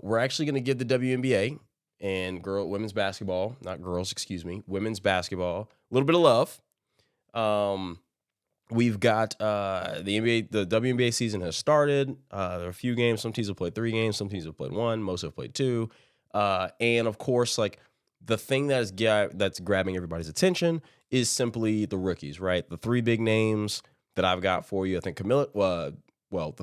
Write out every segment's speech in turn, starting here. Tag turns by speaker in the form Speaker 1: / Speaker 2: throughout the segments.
Speaker 1: We're actually going to give the WNBA and women's basketball, not girls, excuse me, women's basketball, a little bit of love. We've got the WNBA season has started. There are a few games. Some teams have played 3 games. Some teams have played 1. Most have played 2. And of course, like the thing that's grabbing everybody's attention is simply the rookies, right? The 3 big names that I've got for you. I think the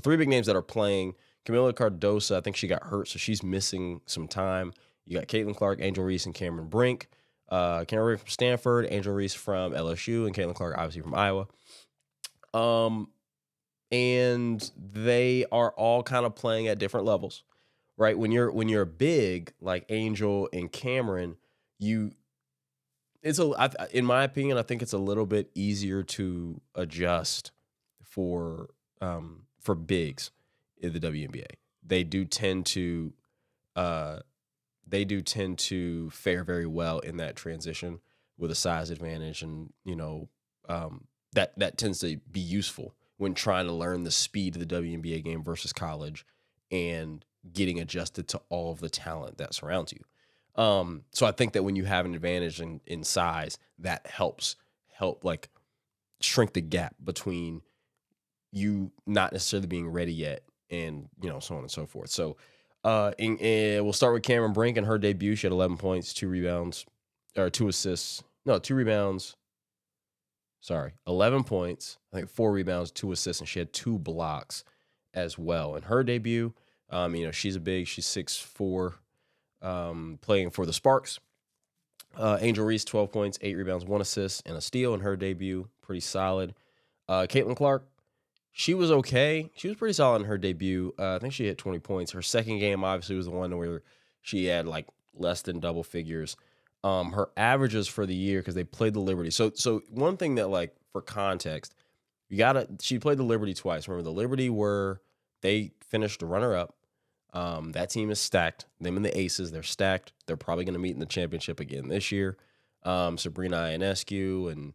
Speaker 1: 3 big names that are playing. Camila Cardoso, I think she got hurt, so she's missing some time. You got Caitlin Clark, Angel Reese, and Cameron Brink. Cameron Brink from Stanford, Angel Reese from LSU, and Caitlin Clark obviously from Iowa. And they are all kind of playing at different levels, right? When you're big like Angel and Cameron, in my opinion, I think it's a little bit easier to adjust for bigs in the WNBA. They do tend to fare very well in that transition with a size advantage, and that tends to be useful when trying to learn the speed of the WNBA game versus college and getting adjusted to all of the talent that surrounds you. So I think that when you have an advantage in size, that help like shrink the gap between you not necessarily being ready yet and, so on and so forth. So we'll start with Cameron Brink and her debut. She had 11 points, 2 rebounds, or 2 assists. No, 2 rebounds. Sorry, 11 points, I think 4 rebounds, 2 assists, and she had 2 blocks as well. In her debut, she's she's 6'4", playing for the Sparks. Angel Reese, 12 points, 8 rebounds, 1 assist, and a steal in her debut. Pretty solid. Caitlin Clark, she was okay. She was pretty solid in her debut. I think she hit 20 points. Her second game, obviously, was the one where she had like less than double figures. Her averages for the year, because they played the Liberty. So one thing that, like, for context, she played the Liberty twice. Remember, the Liberty they finished the runner-up. That team is stacked. Them and the Aces, they're stacked. They're probably going to meet in the championship again this year. Sabrina Ionescu and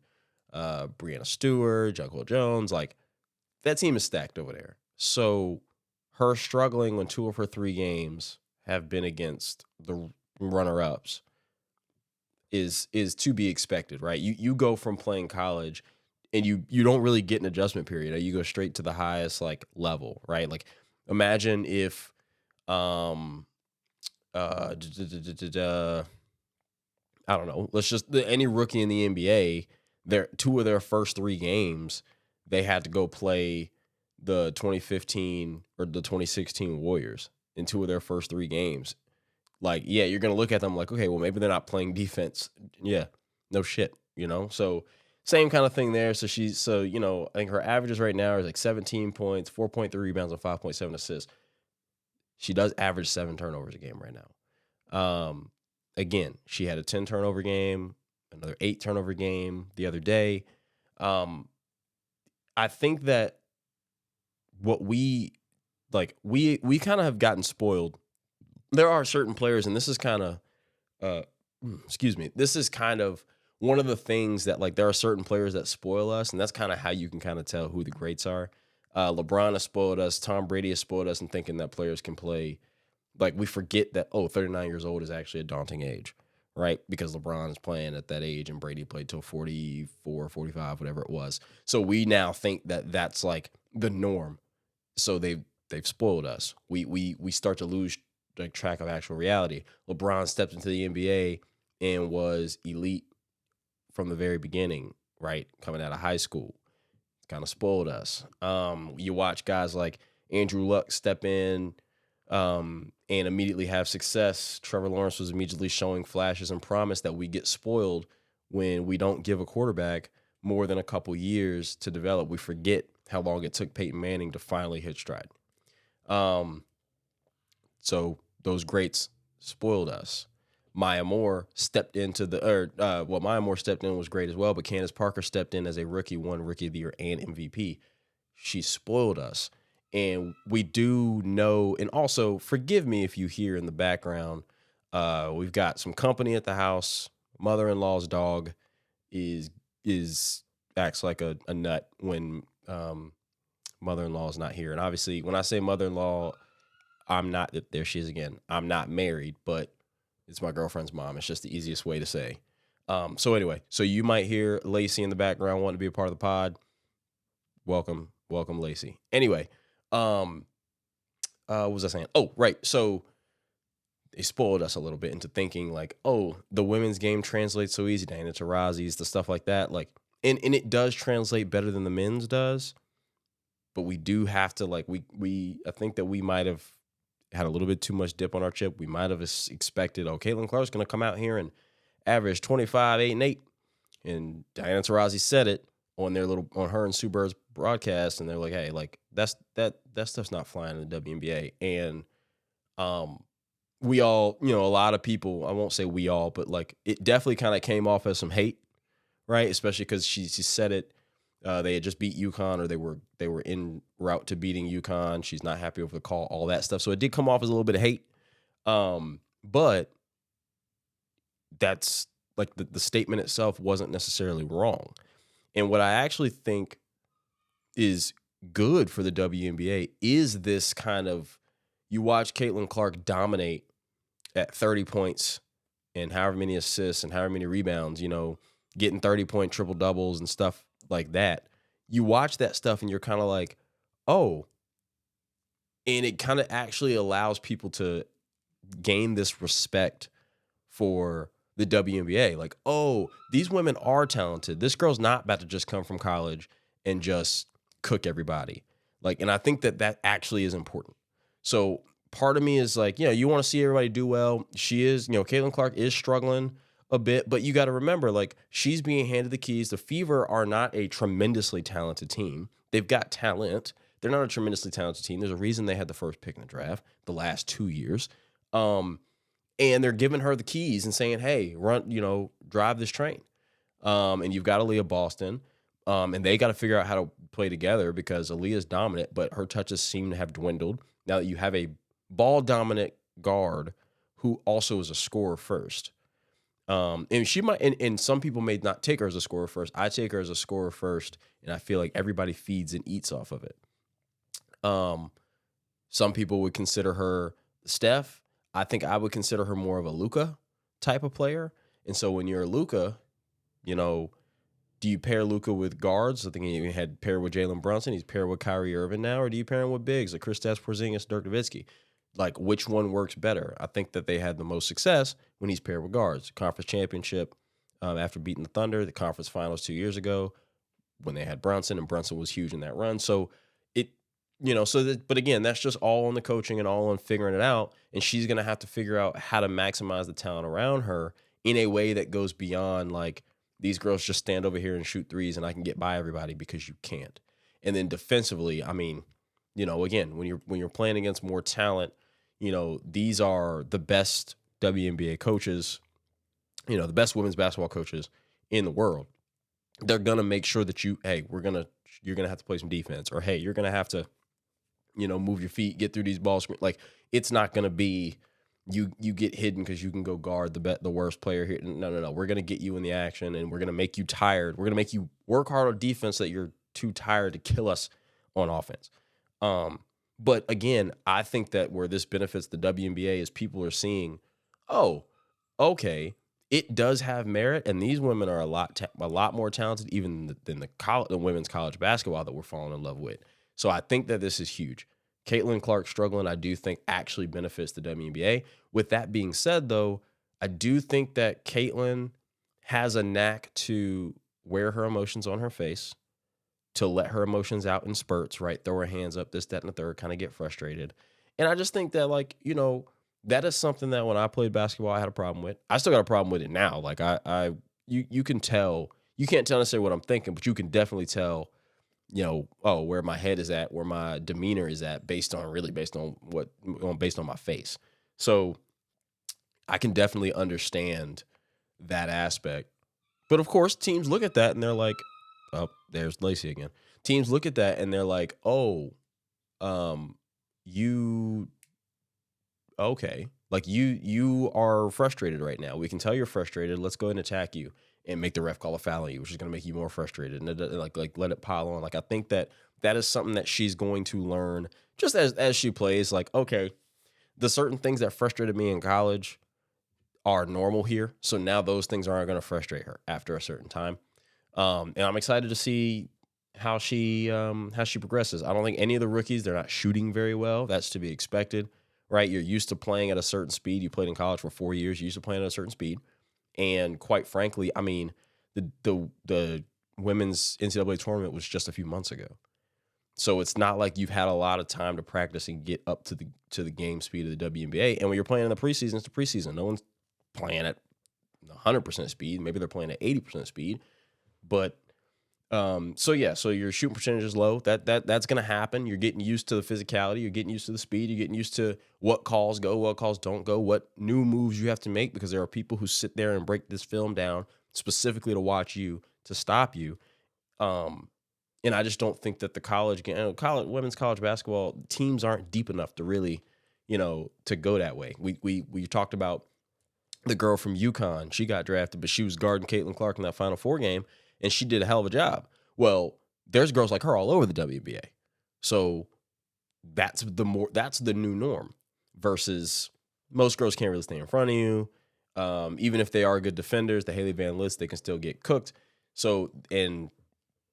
Speaker 1: Brianna Stewart, Jonquil Jones, like, that team is stacked over there. So her struggling when 2 of her 3 games have been against the runner-ups is to be expected, right? You go from playing college and you don't really get an adjustment period. You go straight to the highest like level, right? Like, imagine if I don't know, any rookie in the NBA, 2 of their first 3 games, they had to go play the 2015 or the 2016 Warriors in 2 of their first 3 games. Like, yeah, you're going to look at them like, okay, well, maybe they're not playing defense. Yeah, no shit, So same kind of thing there. So I think her averages right now is like 17 points, 4.3 rebounds, and 5.7 assists. She does average 7 turnovers a game right now. Again, she had a 10 turnover game, another 8 turnover game the other day. I think that what we kind of have gotten spoiled. There are certain players, and this is kind of, this is kind of one of the things that, like, there are certain players that spoil us, and that's kind of how you can kind of tell who the greats are. LeBron has spoiled us. Tom Brady has spoiled us in thinking that players can play. Like, we forget that, 39 years old is actually a daunting age, right? Because LeBron is playing at that age, and Brady played till 44, 45, whatever it was. So we now think that that's, like, the norm. So they've spoiled us. We start to lose like track of actual reality. LeBron stepped into the NBA and was elite from the very beginning, right? Coming out of high school. Kind of spoiled us. You watch guys like Andrew Luck step in and immediately have success. Trevor Lawrence was immediately showing flashes and promise that we get spoiled when we don't give a quarterback more than a couple years to develop. We forget how long it took Peyton Manning to finally hit stride. So those greats spoiled us. Maya Moore stepped into Maya Moore stepped in was great as well, but Candace Parker stepped in as a rookie, won Rookie of the Year and MVP. She spoiled us. And we do know, and also forgive me if you hear in the background, we've got some company at the house. Mother-in-law's dog acts like a nut when mother-in-law is not here. And obviously, when I say mother-in-law, I'm not, there she is again. I'm not married, but it's my girlfriend's mom. It's just the easiest way to say. So anyway, so you might hear Lacey in the background wanting to be a part of the pod. Welcome, Lacey. Anyway, what was I saying? Oh, right. So they spoiled us a little bit into thinking like, oh, the women's game translates so easy, Diana Taurasi's, the stuff like that. Like, and it does translate better than the men's does, but we do have to like, I think that we might have had a little bit too much dip on our chip. We might have expected, oh, Caitlin Clark's going to come out here and average 25, 8, and 8. And Diana Taurasi said it on her and Sue Bird's broadcast, and they're like, hey, like that stuff's not flying in the WNBA. And we all, a lot of people, I won't say we all, but like it definitely kind of came off as some hate, right? Especially because she said it. They had just beat UConn, or they were en route to beating UConn. She's not happy over the call, all that stuff. So it did come off as a little bit of hate. But that's like the statement itself wasn't necessarily wrong. And what I actually think is good for the WNBA is this kind of, you watch Caitlin Clark dominate at 30 points and however many assists and however many rebounds, getting 30-point triple doubles and stuff like that. You watch that stuff and you're kind of like, oh, and it kind of actually allows people to gain this respect for the WNBA. Like, oh, these women are talented. This girl's not about to just come from college and just cook everybody. Like, and I think that actually is important. So part of me is like, you want to see everybody do well. She is, Caitlin Clark is struggling a bit, but you got to remember, like, she's being handed the keys. The Fever are not a tremendously talented team. They've got talent. They're not a tremendously talented team. There's a reason they had the first pick in the draft the last 2 years. And they're giving her the keys and saying, hey, run, drive this train. And you've got Aaliyah Boston. And they got to figure out how to play together because Aaliyah's dominant, but her touches seem to have dwindled. Now that you have a ball-dominant guard who also is a scorer first. And she might, and some people may not take her as a scorer first. I take her as a scorer first, and I feel like everybody feeds and eats off of it. Some people would consider her Steph. I think I would consider her more of a Luka type of player. And so when you're a Luka, do you pair Luka with guards? I think he had paired with Jalen Brunson. He's paired with Kyrie Irving now. Or do you pair him with bigs like Kristaps Porzingis, Dirk Nowitzki? Like, which one works better? I think that they had the most success when he's paired with guards. Conference championship after beating the Thunder, the conference finals 2 years ago when they had Brunson, and Brunson was huge in that run. So but again, that's just all on the coaching and all on figuring it out. And she's going to have to figure out how to maximize the talent around her in a way that goes beyond like, these girls just stand over here and shoot threes and I can get by everybody, because you can't. And then defensively, I mean, again, when you're playing against more talent, these are the best WNBA coaches, the best women's basketball coaches in the world. They're going to make sure that you're going to have to play some defense, or, hey, you're going to have to, move your feet, get through these ball screens. Like, it's not going to be you get hidden because you can go guard the worst player here. No. We're going to get you in the action, and we're going to make you tired. We're going to make you work hard on defense so that you're too tired to kill us on offense. But again, I think that where this benefits the WNBA is people are seeing, oh, okay, it does have merit, and these women are a lot more talented even than the women's college basketball that we're falling in love with. So I think that this is huge. Caitlin Clark struggling, I do think, actually benefits the WNBA. With that being said, though, I do think that Caitlin has a knack to wear her emotions on her face, to let her emotions out in spurts, right? Throw her hands up, this, that, and the third, kind of get frustrated. And I just think that, like, that is something that when I played basketball, I had a problem with. I still got a problem with it now. Like, you can tell, you can't tell necessarily what I'm thinking, but you can definitely tell, where my head is at, where my demeanor is at, based on my face. So I can definitely understand that aspect. But of course, teams look at that and they're like, oh, there's Lacey again. Teams look at that and they're like, oh, okay. Like, you are frustrated right now. We can tell you're frustrated. Let's go ahead and attack you and make the ref call a foul on you, which is going to make you more frustrated, and like let it pile on. Like, I think that is something that she's going to learn just as she plays. Like, okay, the certain things that frustrated me in college are normal here. So now those things aren't going to frustrate her after a certain time. And I'm excited to see how she progresses. I don't think any of the rookies, they're not shooting very well. That's to be expected, right? You're used to playing at a certain speed. You played in college for 4 years. You're used to playing at a certain speed. And quite frankly, I mean, the women's NCAA tournament was just a few months ago. So it's not like you've had a lot of time to practice and get up to the game speed of the WNBA. And when you're playing in the preseason, it's the preseason. No one's playing at 100% speed. Maybe they're playing at 80% speed. But so your shooting percentage is low. That's going to happen. You're getting used to the physicality. You're getting used to the speed. You're getting used to what calls go, what calls don't go, what new moves you have to make, because there are people who sit there and break this film down specifically to watch you, to stop you. And I just don't think that the women's college basketball teams aren't deep enough to really, to go that way. We talked about the girl from UConn. She got drafted, but she was guarding Caitlin Clark in that Final Four game, and she did a hell of a job. Well, there's girls like her all over the WNBA. So that's the new norm versus most girls can't really stay in front of you. Even if they are good defenders, the Haley Van List, they can still get cooked. So, and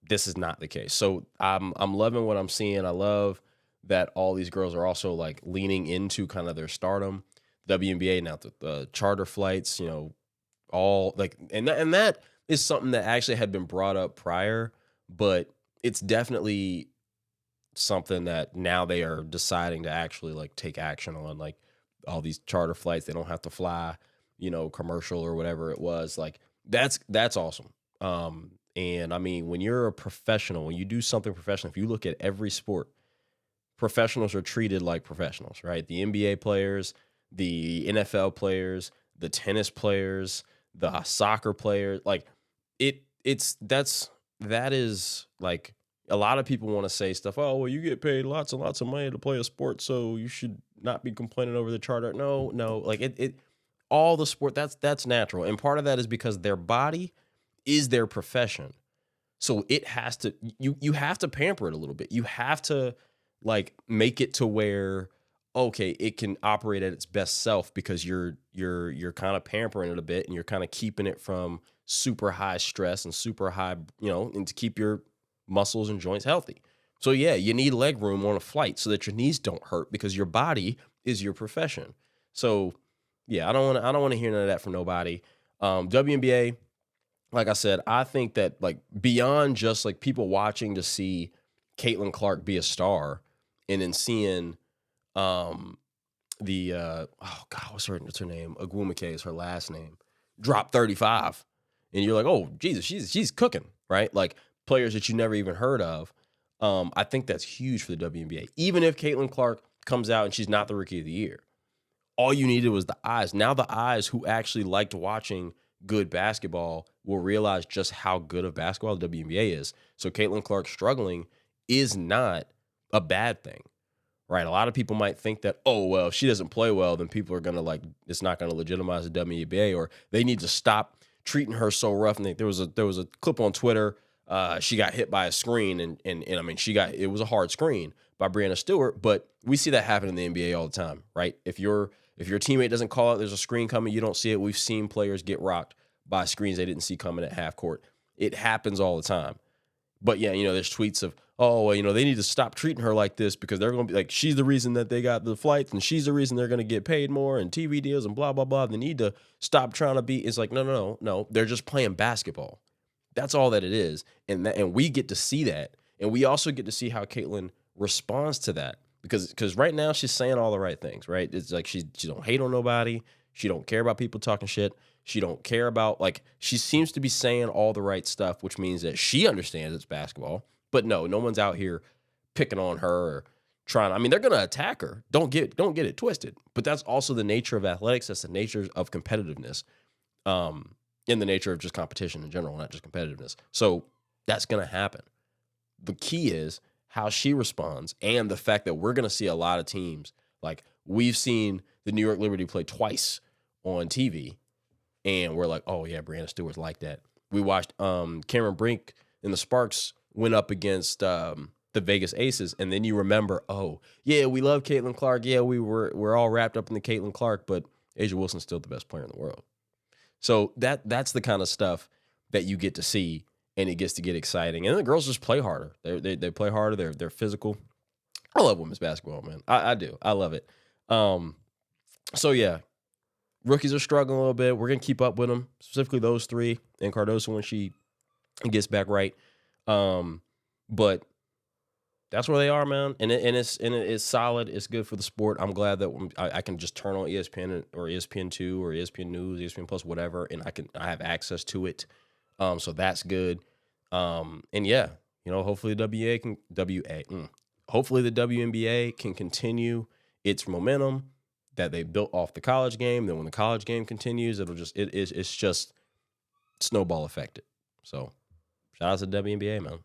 Speaker 1: this is not the case. So I'm loving what I'm seeing. I love that all these girls are also like leaning into kind of their stardom. WNBA now, the charter flights, all like, and that is something that actually had been brought up prior, but it's definitely something that now they are deciding to actually like take action on, like all these charter flights. They don't have to fly, commercial or whatever it was. Like that's awesome. And I mean, when you're a professional, when you do something professional, if you look at every sport, professionals are treated like professionals, right? The NBA players, the NFL players, the tennis players, the soccer players, like that is like, a lot of people want to say stuff. Oh, well, you get paid lots and lots of money to play a sport, so you should not be complaining over the charter. No, like all the sport, that's natural. And part of that is because their body is their profession. So it has to, you have to pamper it a little bit. You have to like make it to where, okay, it can operate at its best self, because you're kind of pampering it a bit, and you're kind of keeping it from super high stress and super high, and to keep your muscles and joints healthy. So yeah, you need leg room on a flight so that your knees don't hurt, because your body is your profession. So yeah, I don't want to hear none of that from nobody. WNBA, like I said, I think that like beyond just like people watching to see Caitlin Clark be a star, and then seeing what's her name? Agwumike is her last name. Drop 35. And you're like, oh, Jesus, she's cooking, right? Like players that you never even heard of. I think that's huge for the WNBA. Even if Caitlin Clark comes out and she's not the Rookie of the Year, all you needed was the eyes. Now the eyes who actually liked watching good basketball will realize just how good of basketball the WNBA is. So Caitlin Clark struggling is not a bad thing, right? A lot of people might think that, oh, well, if she doesn't play well, then people are going to like, it's not going to legitimize the WNBA, or they need to stop treating her so rough. And there was a clip on Twitter. She got hit by a screen, and I mean, it was a hard screen by Breanna Stewart, but we see that happen in the NBA all the time, right? If your teammate doesn't call out, there's a screen coming, you don't see it. We've seen players get rocked by screens they didn't see coming at half court. It happens all the time. But yeah, there's tweets of, oh, well, they need to stop treating her like this, because they're going to be like, she's the reason that they got the flights, and she's the reason they're going to get paid more and TV deals and blah, blah, blah. They need to stop trying to be, it's like, no. They're just playing basketball. That's all that it is. And we get to see that. And we also get to see how Caitlin responds to that, because right now she's saying all the right things, right? It's like she don't hate on nobody. She don't care about people talking shit. She don't care about, like, she seems to be saying all the right stuff, which means that she understands it's basketball. But no one's out here picking on her or trying. I mean, they're going to attack her. Don't get it twisted. But that's also the nature of athletics. That's the nature of competitiveness, in the nature of just competition in general, not just competitiveness. So that's going to happen. The key is how she responds, and the fact that we're going to see a lot of teams. Like, we've seen the New York Liberty play twice on TV, and we're like, oh, yeah, Breanna Stewart's like that. We watched Cameron Brink and the Sparks went up against the Vegas Aces, and then you remember, oh yeah, we love Caitlin Clark. Yeah, we're all wrapped up in the Caitlin Clark, but Asia Wilson's still the best player in the world. So that's the kind of stuff that you get to see, and it gets to get exciting. And the girls just play harder. They play harder. They're physical. I love women's basketball, man. I do. I love it. So yeah, rookies are struggling a little bit. We're gonna keep up with them, specifically those three and Cardoso when she gets back right. But that's where they are, man. And it's solid. It's good for the sport. I'm glad that I can just turn on ESPN or ESPN2 or ESPN News, ESPN Plus, whatever, and I have access to it. So that's good. And yeah, hopefully the hopefully the WNBA can continue its momentum that they built off the college game. Then when the college game continues, it's just snowball affected. So shout out to the WNBA, man.